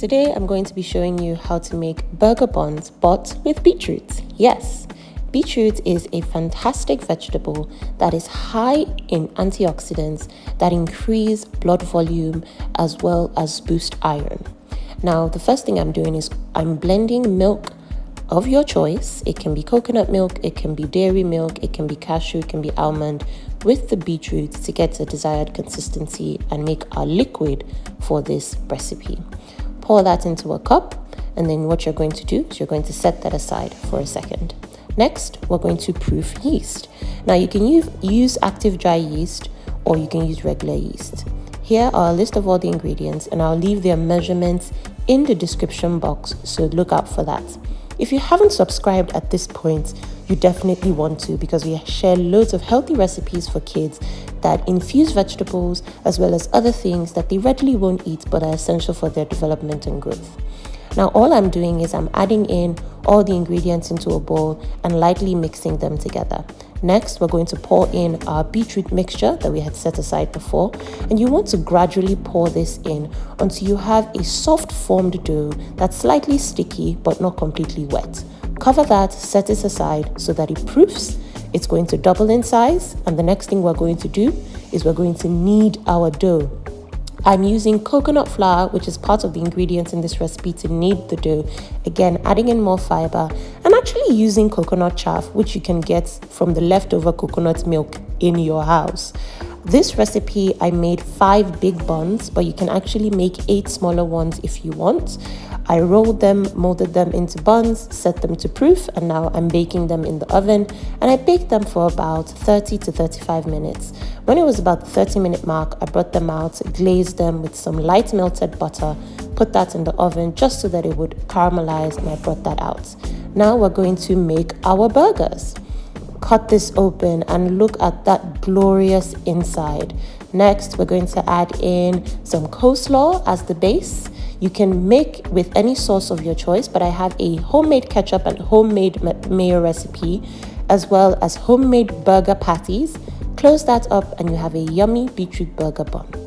Today I'm going to be showing you how to make burger buns but with beetroot. Yes, beetroot is a fantastic vegetable that is high in antioxidants that increase blood volume as well as boost iron. Now the first thing I'm doing is I'm blending milk of your choice. It can be coconut milk, it can be dairy milk, it can be cashew, it can be almond, with the beetroot to get a desired consistency and make our liquid for this recipe. Pour that into a cup, and then what you're going to do is you're going to set that aside for a second. Next, we're going to proof yeast. Now you can use active dry yeast or you can use regular yeast. Here are a list of all the ingredients, and I'll leave their measurements in the description box, so look out for that. If you haven't subscribed at this point, you definitely want to, because we share loads of healthy recipes for kids that infuse vegetables as well as other things that they readily won't eat but are essential for their development and growth. Now all I'm doing is I'm adding in all the ingredients into a bowl and lightly mixing them together. Next, we're going to pour in our beetroot mixture that we had set aside before, and you want to gradually pour this in until you have a soft formed dough that's slightly sticky but not completely wet. Cover that, set it aside so that it proofs. It's going to double in size, and the next thing we're going to do is we're going to knead our dough. I'm using coconut flour, which is part of the ingredients in this recipe, to knead the dough. Again, adding in more fiber and actually using coconut chaff, which you can get from the leftover coconut milk in your house. This recipe, I made 5 big buns, but you can actually make 8 smaller ones if you want. I rolled them, molded them into buns, set them to proof, and now I'm baking them in the oven, and I baked them for about 30 to 35 minutes. When it was about the 30-minute mark, I brought them out, glazed them with some light melted butter, put that in the oven just so that it would caramelize, and I brought that out. Now we're going to make our burgers. Cut this open and look at that glorious inside. Next, we're going to add in some coleslaw as the base. You can make with any sauce of your choice, but I have a homemade ketchup and homemade mayo recipe, as well as homemade burger patties. Close that up and you have a yummy beetroot burger bun.